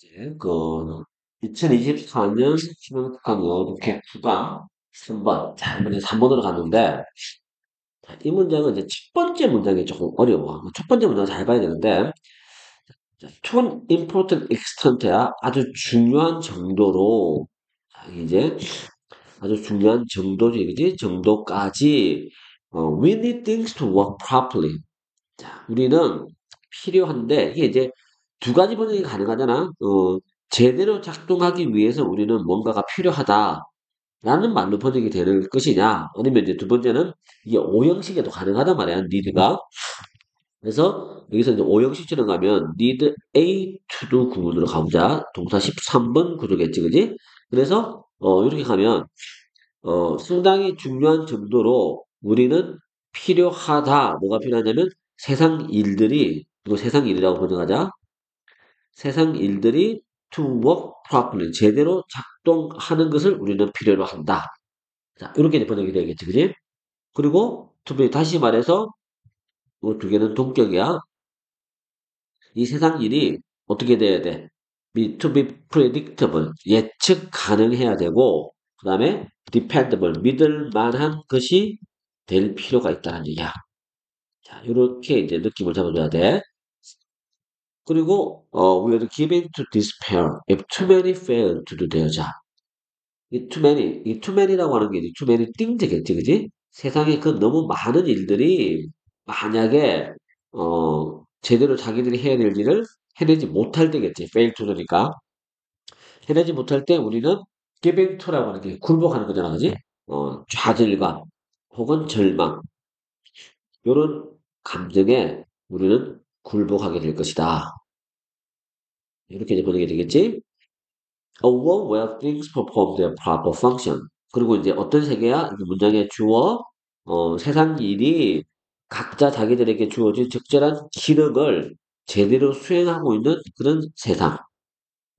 이제 2024년 수능특강요 이렇게 수강 3번. 자, 이번에 3번으로 갔는데, 자, 이 문장은 이제 첫 번째 문장이 조금 어려워. 첫 번째 문장 잘 봐야 되는데, 자, to an important extent야 아주 중요한 정도로, 자, 이제 아주 중요한 정도지, 그지? 정도까지, we need things to work properly. 자, 우리는 필요한데, 이게 이제 두 가지 번역이 가능하잖아. 제대로 작동하기 위해서 우리는 뭔가가 필요하다라는 말로 번역이 되는 것이냐, 아니면 이제 두 번째는 이게 오형식에도 가능하단 말이야, need가. 그래서 여기서 이제 오형식처럼 가면 need A to do 구문으로 가보자. 동사 13번 구조겠지, 그지? 그래서 이렇게 가면 상당히 중요한 정도로 우리는 필요하다. 뭐가 필요하냐면 세상 일들이, 이거 세상 일이라고 번역하자. 세상 일들이 to work properly, 제대로 작동하는 것을 우리는 필요로 한다. 자, 이렇게 이제 번역이 되겠지, 그지? 그리고 to be, 다시 말해서 이 두 개는 동격이야. 이 세상 일이 어떻게 돼야 돼? to be predictable, 예측 가능해야 되고, 그 다음에 dependable, 믿을 만한 것이 될 필요가 있다는 얘기야. 자, 이렇게 이제 느낌을 잡아줘야 돼. 그리고 we are given to despair if too many fail to do their job. 이 too many라고 하는 게 이제 too many things겠지, 그지? 세상에 그 너무 많은 일들이 만약에 제대로 자기들이 해야 될 일을 해내지 못할 때겠지. fail to니까 해내지 못할 때 우리는 given to라고 하는 게 굴복하는 거잖아, 그지? 좌절감 혹은 절망 이런 감정에 우리는 굴복하게 될 것이다. 이렇게 이제 번역이 되겠지? A world where things perform their proper function. 그리고 이제 어떤 세계야? 이게 문장의 주어, 세상 일이 각자 자기들에게 주어진 적절한 기능을 제대로 수행하고 있는 그런 세상.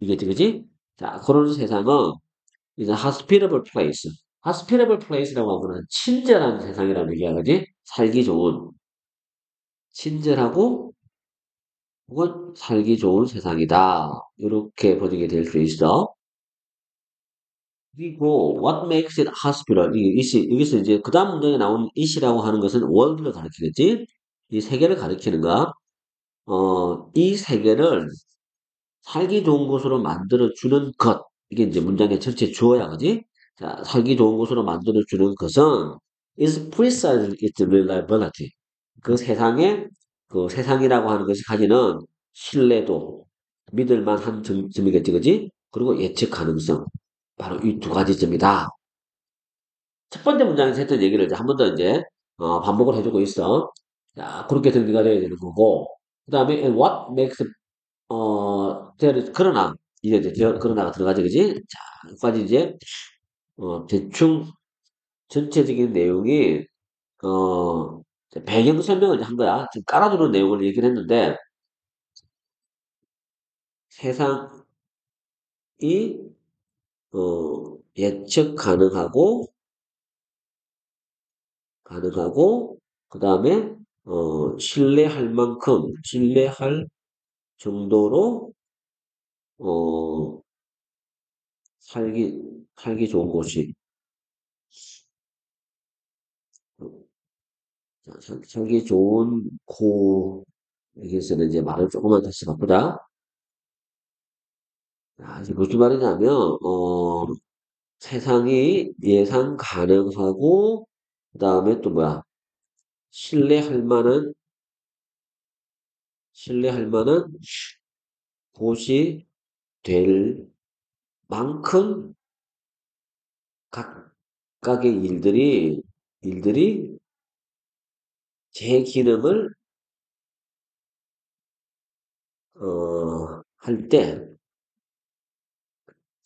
이게지, 그지? 자, 그런 세상은 이제 hospitable place. hospitable place라고 하면 친절한 세상이라는 얘기야, 그지? 살기 좋은, 친절하고 혹은 살기 좋은 세상이다. 이렇게 번역이 될 수 있어. 그리고 what makes it hospital, 이 it이 여기서 이제 그 다음 문장에 나온 it이라고 하는 것은 world를 가리키겠지. 이 세계를 가리키는 거야. 이 세계를 살기 좋은 곳으로 만들어 주는 것, 이게 이제 문장의 전체 주어야, 그지? 자, 살기 좋은 곳으로 만들어 주는 것은 is precisely its reliability. 그 세상에 그 세상이라고 하는 것이 가지는 신뢰도, 믿을 만한 점이겠지, 그지? 그리고 예측 가능성. 바로 이 두 가지 점이다. 첫 번째 문장에서 했던 얘기를 이제 한 번 더 이제 반복을 해주고 있어. 자, 그렇게 정리가 되어야 되는 거고. 그 다음에 and what makes 그러나 이제 그러나가 들어가지, 그지? 자, 여기까지 이제 대충 전체적인 내용이 이제 배경 설명을 이제 한 거야. 지금 깔아주는 내용을 얘기를 했는데 세상이 예측 가능하고 그 다음에 신뢰할 정도로 어 살기 좋은 곳이 자, 살기 좋은 여기서는 이제 말을 조금만 다시 바꾸자. 이제 무슨 말이냐면 세상이 예상 가능하고 그 다음에 또 뭐야 신뢰할 만한 신뢰할 만한 곳이 될 만큼 각각의 일들이 제 기능을 할 때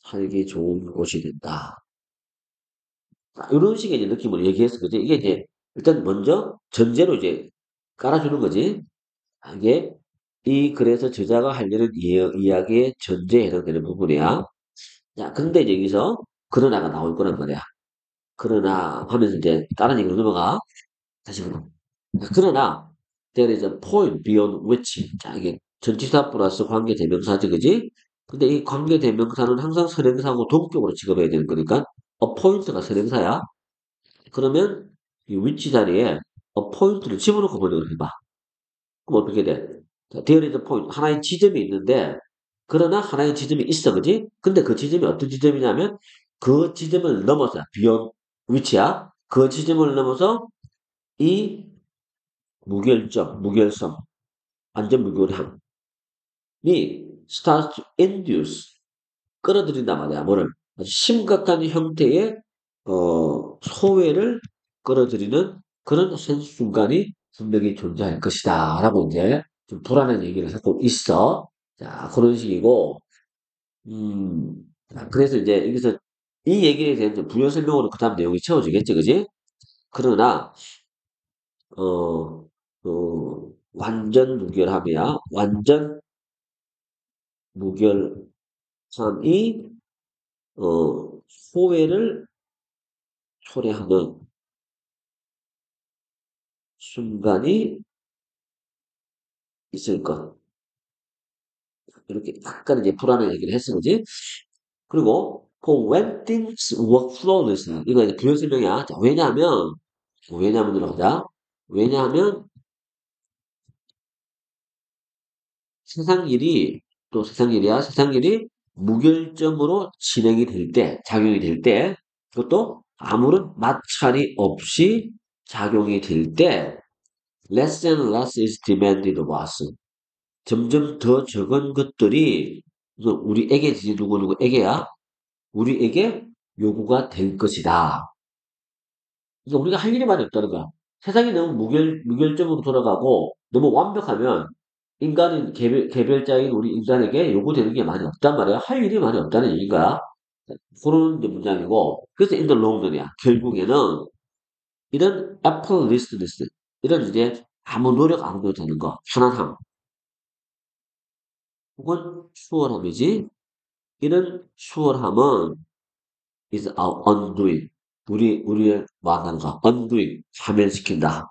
살기 좋은 곳이 된다. 이런 식의 이제 느낌을 얘기했어, 그지? 이게 이제 일단 먼저 전제로 이제 깔아주는 거지. 이게 이 글에서 저자가 하려는 이야기의 전제에 해당되는 부분이야. 자, 근데 이제 여기서 그러나가 나올 거란 말이야. 그러나 하면서 이제 다른 얘기로 넘어가. 다시 보면. 그러나 there is a point beyond which. 자, 이게 전치사 플러스 관계 대명사지, 그지? 근데 이 관계대명사는 항상 선행사하고 동격으로 취급해야 되는 거니까 appoint가 선행사야. 그러면 이 위치 자리에 appoint를 집어넣고 번역을 해봐. 그럼 어떻게 돼? 자, there is a point. 하나의 지점이 있는데, 그러나 하나의 지점이 있어, 그지? 근데 그 지점이 어떤 지점이냐면, 그 지점을 넘어서, 비용 위치야. 그 지점을 넘어서 이 무결성, 완전 무결함이 starts to induce, 끌어들인단 말이야, 뭐를. 아주 심각한 형태의, 소외를 끌어들이는 그런 순간이 분명히 존재할 것이다. 라고 이제 좀 불안한 얘기를 하고 있어. 자, 그런 식이고, 자, 그래서 이제 여기서 이 얘기에 대한 좀 부연 설명으로 그 다음 내용이 채워지겠지, 그지? 그러나, 완전 무결함이야. 완전 무결함이, 소외를 초래하는 순간이 있을 것. 이렇게 약간 이제 불안한 얘기를 했어, 그지? 그리고, when things work flawlessly. 이거 이제 부연 설명이야. 자, 왜냐하면 들어가자. 왜냐하면 세상 일이, 또 세상 일이야. 세상 일이 무결점으로 진행이 될 때, 작용이 될 때, 그것도 아무런 마찰이 없이 작용이 될 때, less and less is demanded of us. 점점 더 적은 것들이 우리에게 누구에게야? 우리에게 요구가 될 것이다. 그러니까 우리가 할 일이 많이 없다는 거야. 세상이 너무 무결점으로 돌아가고 너무 완벽하면 인간인 개별자인 우리 인간에게 요구되는 게 많이 없단 말이야. 할 일이 많이 없다는 얘기인가? 그런 이제 문장이고 그래서 in the long run이야. 결국에는 이런 effortlessness 이런 이제 아무 노력 안 해도 되는 거 편안함 혹은 수월함이지 이런 수월함은 is our undoing 우리의 만난 거 undoing 파멸시킨다.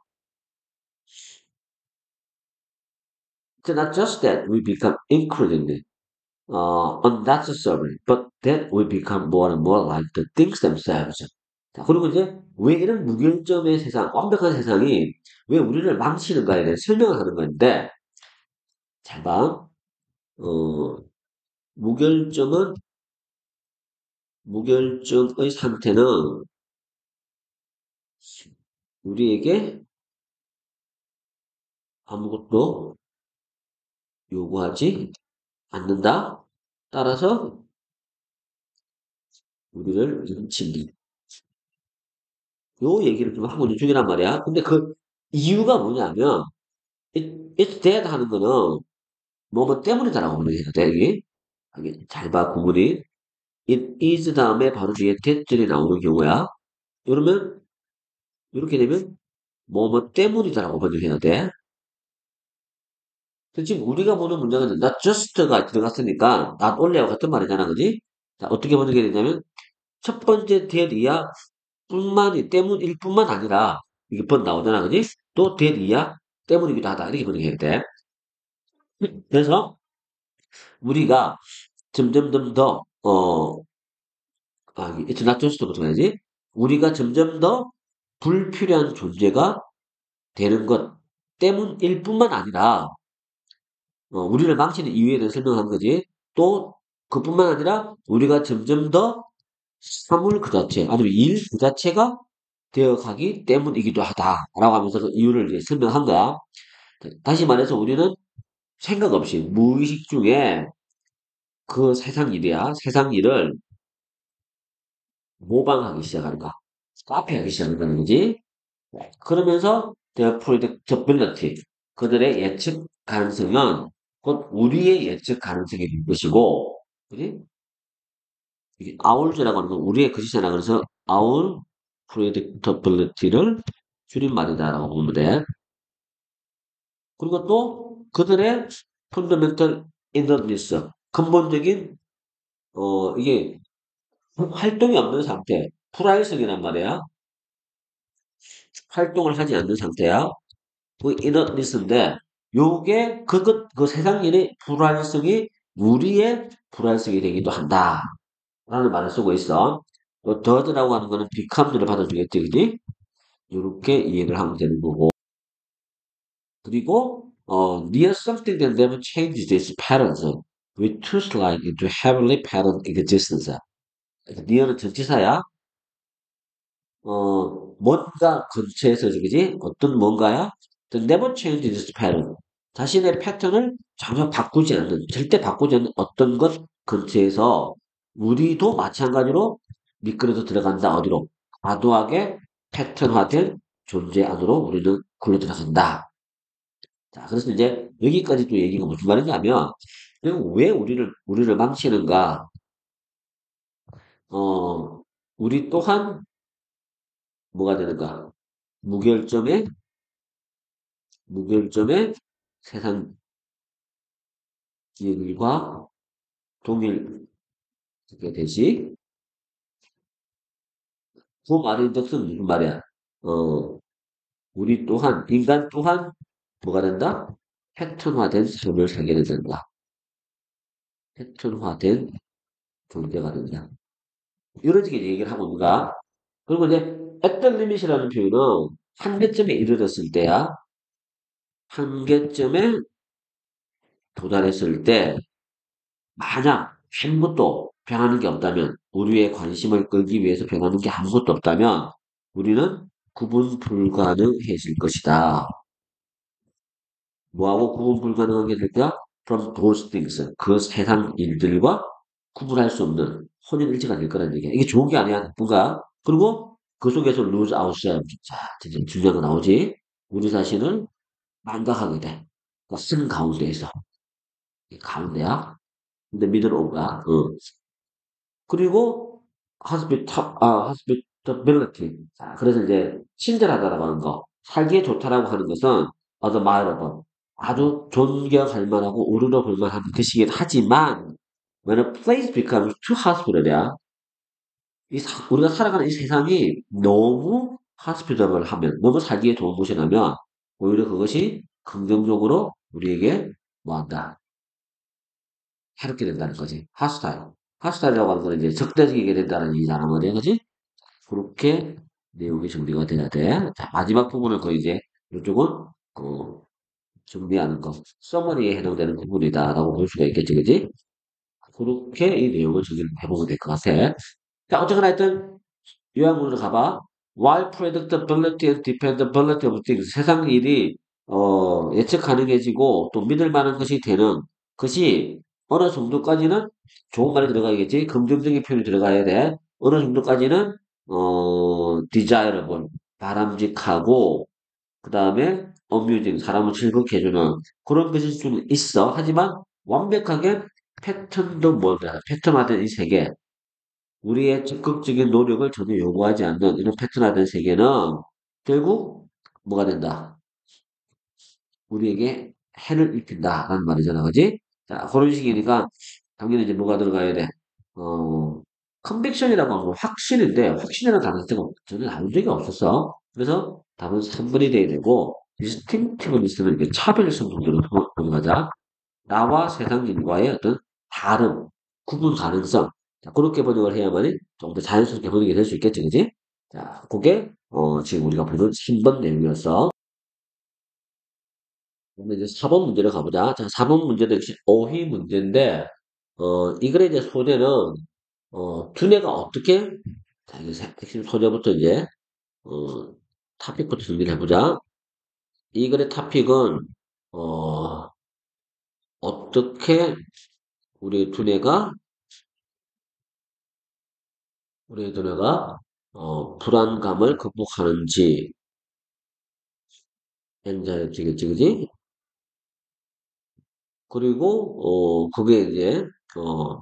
It's not just that we become increasingly unnecessary, but that we become more and more like the things themselves. 자, 그리고 이제 왜 이런 무결점의 세상, 완벽한 세상이 왜 우리를 망치는가에 대해 설명을 하는 건데, 잘 봐. 어, 무결점은, 무결점의 상태는 우리에게 아무것도 요구하지 않는다. 따라서 우리를 인친다. 요 얘기를 좀 하고 있는 중이란 말이야. 근데 그 이유가 뭐냐면, it's dead 하는 거는 뭐뭐 때문이다라고 분명해야 돼, 이게. 잘 봐, 구문이. it is 다음에 바로 뒤에 that절이 나오는 경우야. 이러면, 이렇게 되면 뭐뭐 때문이다라고 번역해야 돼. 근데 지금 우리가 보는 문장은 not just가 들어갔으니까 not only와 같은 말이잖아, 그지? 자, 어떻게 번역해야 되냐면 첫 번째 that이야 뿐만이 때문일 뿐만 아니라 이게 번 나오잖아, 그지? 또 that이야 때문이기도 하다 이렇게 번역해야 돼. 그래서 우리가 점점점 더, it's not just부터 가야지. 우리가 점점 더 불필요한 존재가 되는 것 때문일 뿐만 아니라, 우리를 망치는 이유에 대해 설명한 거지. 또, 그뿐만 아니라, 우리가 점점 더 사물 그 자체, 아니면 일 그 자체가 되어가기 때문이기도 하다라고 하면서 그 이유를 이제 설명한 거야. 다시 말해서 우리는 생각 없이 무의식 중에 그 세상 일이야. 세상 일을 모방하기 시작하는 거야. 카피하기 시작한다는 거지. 그러면서 their predictability, 그들의 예측 가능성은 곧 우리의 예측 가능성이 될 것이고, 그지? 이게 our즈라고 하는 건 우리의 것이잖아. 그래서 our predictability를 줄임말이다라고 보면 돼. 그리고 또 그들의 fundamental inertness, 근본적인 이게 활동이 없는 상태, 불활성이란 말이야. 활동을 하지 않는 상태야. 그 이너니스인데 요게 그 세상 일의 불활성이 우리의 불완성이 되기도 한다. 라는 말을 쓰고 있어. 또 does라고 하는 거는 become를 받아주겠지, 그지? 이렇게 이해를 하면 되는 거고. 그리고 near something that never changes its patterns with too slight into heavily patterned existence. near는 전치사야. 뭔가 근처에서 그지? 어떤 뭔가야? The never changes its pattern. 자신의 패턴을 전혀 바꾸지 않는, 절대 바꾸지 않는 어떤 것 근처에서 우리도 마찬가지로 미끄러져 들어간다. 어디로? 과도하게 패턴화된 존재 안으로 우리는 굴러 들어간다. 자, 그래서 이제 여기까지 또 얘기가 무슨 말이냐면, 그럼 왜 우리를 망치는가? 어, 우리 또한 뭐가 되는가? 무결점의 무결점의 세상 일과 동일하게 되지. 그 말의 뜻은 무슨 말이야? 어, 우리 또한, 인간 또한 뭐가 된다? 패턴화된 삶을 살게 된다. 패턴화된 존재가 된다. 이런 식의 얘기를 하고 있는가? 그리고 이제 at the limit이라는 표현은 한계점에 이르렀을 때야. 한계점에 도달했을 때 만약 아무것도 변하는 게 없다면, 우리의 관심을 끌기 위해서 변하는 게 아무것도 없다면, 우리는 구분 불가능해질 것이다. 뭐하고 구분 불가능한 게 될까? From those things. 그 세상 일들과 구분할 수 없는 혼연일치가 될 거라는 얘기야. 이게 좋은 게 아니야, 나쁜가? 그리고 그 속에서 lose ourselves. 자, 진짜 중요한 거 나오지? 우리 자신을 망각하게 돼. 그 쓴 가운데에서. 이 가운데야? 근데 미ddle of가. 그리고 hospitability. 자, 그래서 이제 친절하다라고 하는 거, 살기에 좋다라고 하는 것은 admirable, 아주 존경할 만하고 우러러 볼 만한 뜻이긴 하지만 when a place becomes too hospital이야. 우리가 살아가는 이 세상이 너무 hospitable 하면, 너무 살기에 좋은 곳이라면 오히려 그것이 긍정적으로 우리에게 뭐한다? 해롭게 된다는 거지. hostile. hostile.이라고 하는 건 이제 적대적이게 된다는 얘기잖아, 말이야, 그지? 그렇게 내용이 정리가 돼야 돼. 자, 마지막 부분은 그 이제 이쪽은 그 정리하는 거, 서머리에 해당되는 부분이다라고 볼 수가 있겠지, 그지? 그렇게 이 내용을 정리를 해보면 될 것 같아. 자, 어쨌거나 하여튼 요약문으로 가봐. While predictability and dependability of things, 세상 일이 예측 가능해지고 또 믿을 만한 것이 되는 것이 어느 정도까지는 좋은 말이 들어가야겠지. 긍정적인 표현이 들어가야 돼. 어느 정도까지는 desirable, 바람직하고 그 다음에 amusing, 사람을 즐겁게 해주는 그런 것일 수는 있어. 하지만 완벽하게 패턴도 뭐다. 패턴화된 이 세계, 우리의 적극적인 노력을 전혀 요구하지 않는 이런 패턴화된 세계는 결국 뭐가 된다? 우리에게 해를 입힌다라는 말이잖아, 그지? 자, 그런 식이니까 당연히 이제 뭐가 들어가야 돼? 어, 컨빅션이라고 하는 건 확신인데 확신이라는 단어 자체가 전혀 나온 적이 없었어. 그래서 답은 3번이 돼야 되고 distinctiveness는 이게 차별성 정도로 넘어가자. 나와 세상 인과의 어떤 다름, 구분 가능성. 자, 그렇게 번역을 해야만이 좀 더 자연스럽게 번역이 될 수 있겠지, 그지? 자, 그게, 지금 우리가 보는 10번 내용이었어. 그러면 이제 4번 문제를 가보자. 자, 4번 문제도 역시 어휘 문제인데, 이 글의 이제 소재는, 두뇌가 어떻게, 자, 이제 핵심 소재부터 이제, 어, 토픽부터 정리를 해보자. 이 글의 토픽은, 어, 어떻게 우리 두뇌가 우리 두뇌가 불안감을 극복하는지, 엔자이티겠지, 그지? 그리고 그게 이제 어,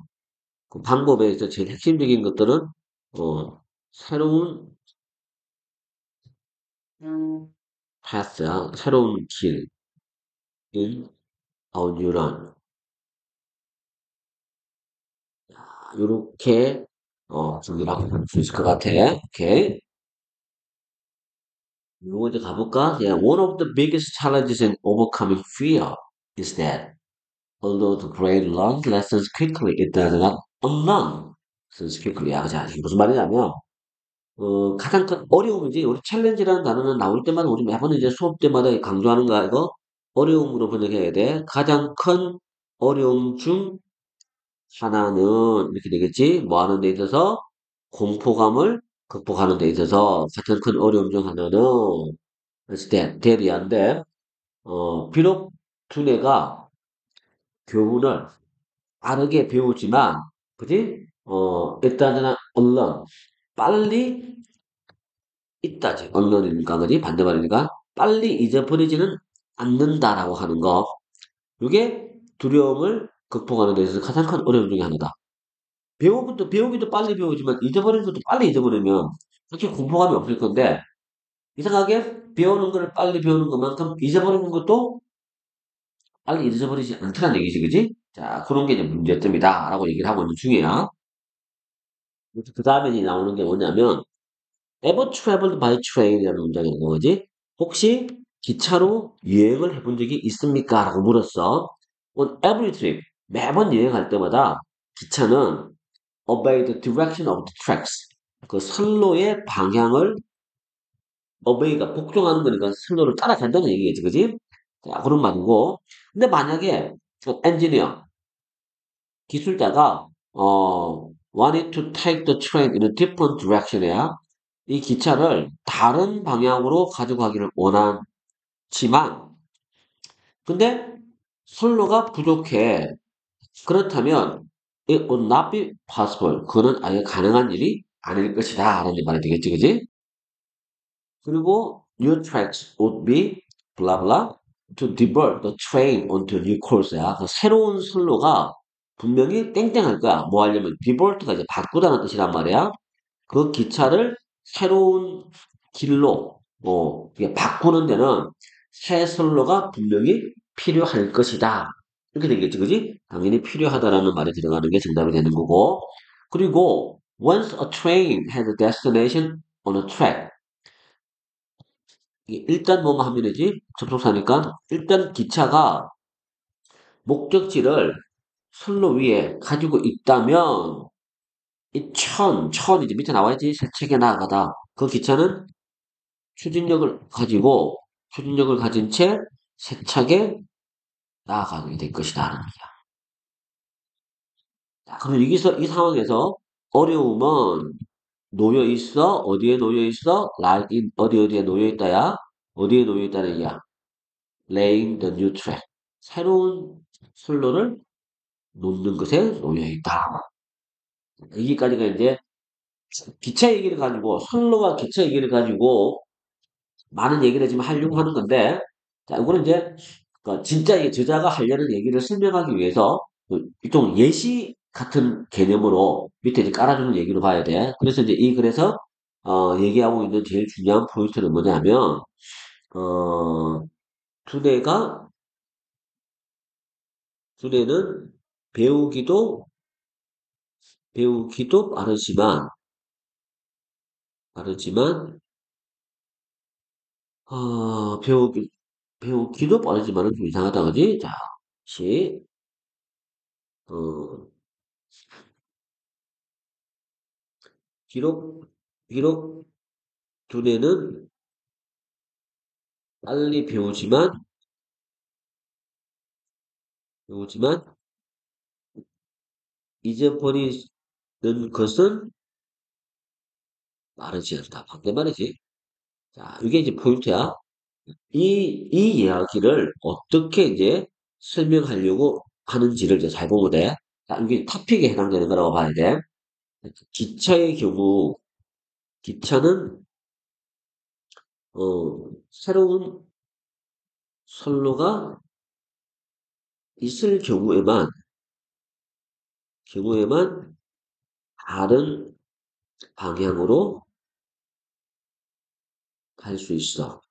그 방법에 있어 제일 핵심적인 것들은 새로운 파스야, 새로운 길, 인, 뉴런, 요렇게 정리를 하고 볼 수 있을 것 같아. 오케이. 요거 이제 가볼까? Yeah, one of the biggest challenges in overcoming fear is that Although the grade learn lessons quickly, it does not unlearn lessons quickly. 야, 자, 이게 무슨 말이냐면, 가장 큰 어려움이지, 우리 챌린지라는 단어는 나올 때마다 우리 매번 이제 수업 때마다 강조하는 거, 이거 어려움으로 번역해야 돼. 가장 큰 어려움 중 하나는, 이렇게 되겠지? 뭐 하는 데 있어서, 공포감을 극복하는 데 있어서, 가장 큰 어려움 중 하나는, 대리한데, 비록 두뇌가 교훈을 빠르게 배우지만, 그지? 일단은 언론, 빨리 있다지. 언론이니까, 그지? 반대말이니까, 빨리 잊어버리지는 않는다라고 하는 거. 이게 두려움을 극복하는 데 있어서 가장 큰 어려움 중에 하나다. 배우기도 빨리 배우지만 잊어버리는 것도 빨리 잊어버리면 그렇게 공포감이 없을 건데, 이상하게 배우는 거를 빨리 배우는 것만큼 잊어버리는 것도 빨리 잊어버리지 않다는 얘기지, 그지? 자, 그런 게 이제 문제점이다. 라고 얘기를 하고 있는 중이야. 그 다음에 나오는 게 뭐냐면, ever traveled by train이라는 문장이 있는 거지? 혹시 기차로 여행을 해본 적이 있습니까? 라고 물었어. On every trip, 매번 여행할 때마다 기차는 obey the direction of the tracks. 그 선로의 방향을 obey가 복종하는 거니까 선로를 따라간다는 얘기겠지, 그지? 자, 그런 말이고. 근데 만약에 엔지니어, 기술자가 wanted to take the train in a different direction이야. 이 기차를 다른 방향으로 가져가기를 원하지만, 근데 선로가 부족해. 그렇다면 it would not be possible. 그는 아예 가능한 일이 아닐 것이다. 라는 말이 되겠지, 그지? 그리고 new tracks would be blah blah to divert the train onto new course야. 그 새로운 선로가 분명히 땡땡할 거야. 뭐 하려면 divert가 이제 바꾸다는 뜻이란 말이야. 그 기차를 새로운 길로 이게 바꾸는 데는 새 선로가 분명히 필요할 것이다. 이렇게 되겠지, 그지? 당연히 필요하다라는 말이 들어가는 게 정답이 되는 거고. 그리고 once a train has a destination on a track, 일단 뭐뭐 하면 되지? 접속사니까 일단 기차가 목적지를 선로 위에 가지고 있다면 이 이제 밑에 나와있지? 세척에 나가다. 그 기차는 추진력을 가진 채 세차게 나아가게 될 것이다. 자, 그럼 여기서 이 상황에서 어려움은 놓여 있어? 어디에 놓여 있어? like in 어디에 놓여 있다야? 어디에 놓여 있다는 얘기야? laying the new track. 새로운 선로를 놓는 것에 놓여 있다. 여기까지가 이제 기차 얘기를 가지고 선로와 기차 얘기를 가지고 많은 얘기를 지금 하려고 하는 건데, 자, 이거는 이제, 진짜 이 저자가 하려는 얘기를 설명하기 위해서, 좀 예시 같은 개념으로 밑에 이제 깔아주는 얘기로 봐야 돼. 그래서 이제 이 글에서, 얘기하고 있는 제일 중요한 포인트는 뭐냐면, 어, 두뇌가, 두뇌는 배우기도, 배우기도 빠르지만, 어, 배우기, 배우기도 빠르지만은 좀 이상하다, 그지? 자, 시, 어, 비록, 비록 두뇌는 빨리 배우지만 잊어버리는 것은 빠르지 않다. 반대말이지. 자, 이게 이제 포인트야. 이 이야기를 어떻게 이제 설명하려고 하는지를 이제 잘 보면 돼. 자, 이게 토픽에 해당되는 거라고 봐야 돼. 기차의 경우, 기차는, 새로운 선로가 있을 경우에만 다른 방향으로 갈 수 있어.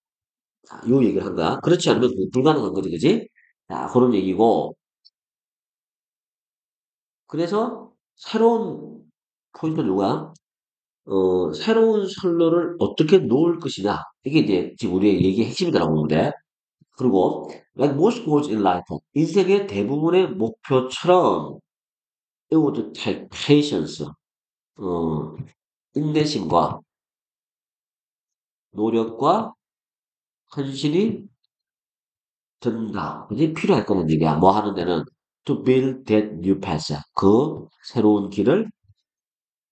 자, 요 얘기를 한 거야. 그렇지 않으면 불가능한 거지, 그지? 자, 그런 얘기고. 그래서 새로운 포인트는 누가? 새로운 선로를 어떻게 놓을 것이냐. 이게 이제 지금 우리의 얘기의 핵심이라고 보는데. 그리고 like most goals in life, 인생의 대부분의 목표처럼 it would take patience, 어, 인내심과 노력과 헌신이 든다. 그지? 필요할 거는 얘기야. 뭐 하는 데는 to build that new path. 그 새로운 길을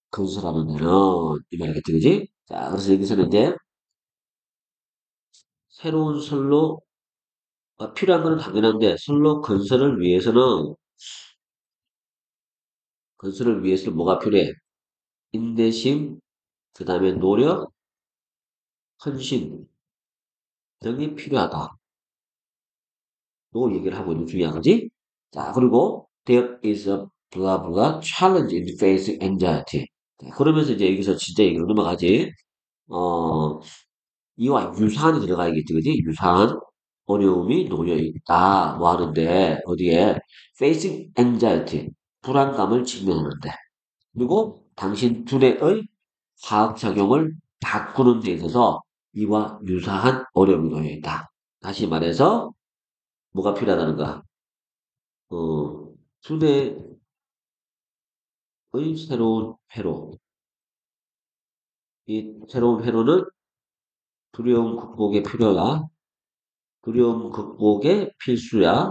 건설하는 데는 이 말이겠지, 그지? 자, 그래서 여기서는 이제 새로운 선로 필요한 거는 당연한데 선로 건설을 위해서는 뭐가 필요해? 인내심, 그 다음에 노력, 헌신 등이 필요하다. 또 얘기를 하고 있는 중요한 거지. 자, 그리고 there is a blah blah challenge in facing anxiety. 자, 그러면서 이제 여기서 진짜 얘기로 넘어가지. 어, 이와 유사한이 들어가야겠지, 그지? 유사한 어려움이 놓여 있다. 뭐 하는데, 어디에? facing anxiety. 불안감을 직면하는데. 그리고 당신 두뇌의 화학작용을 바꾸는 데 있어서 이와 유사한 어려움이 놓여 있다. 다시 말해서, 뭐가 필요하다는가? 두뇌의 새로운 회로. 이 새로운 회로는 두려움 극복에 필요하다. 두려움 극복에 필수야.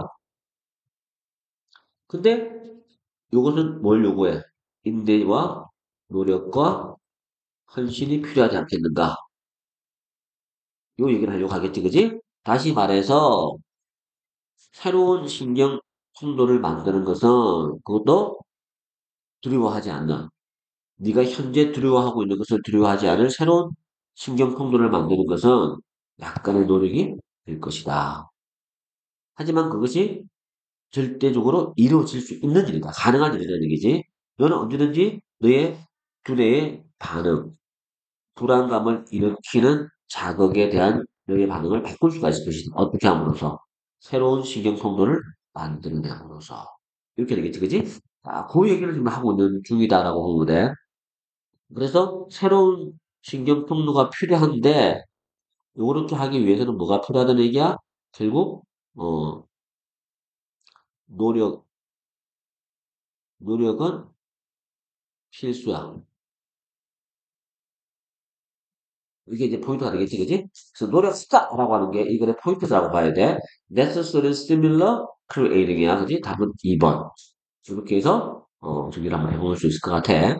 근데 이것은 뭘 요구해? 인내와 노력과 헌신이 필요하지 않겠는가? 요 얘기를 하려고 하겠지, 그지? 다시 말해서 새로운 신경 통로를 만드는 것은 그것도 두려워하지 않는 네가 현재 두려워하고 있는 것을 두려워하지 않을 새로운 신경 통로를 만드는 것은 약간의 노력이 될 것이다. 하지만 그것이 절대적으로 이루어질 수 있는 일이다. 가능한 일이라는 얘기지. 너는 언제든지 너의 두뇌의 반응, 불안감을 일으키는 자극에 대한 너의 반응을 바꿀 수가 있을 것이다. 어떻게 함으로써? 새로운 신경 통로를 만드는 데 함으로써. 이렇게 되겠지, 그지? 자, 그 얘기를 지금 하고 있는 중이다라고 보면 돼. 그래서 새로운 신경 통로가 필요한데, 요렇게 하기 위해서는 뭐가 필요하다는 얘기야? 결국, 노력, 노력은 필수야. 이게 이제 포인트가 되겠지, 그지? 그래서 노력 스타라고 하는 게 이거의 포인트라고 봐야 돼. necessary similar creating이야, 그지? 답은 2번. 이렇게 해서, 정리를 한번 해볼 수 있을 것 같아.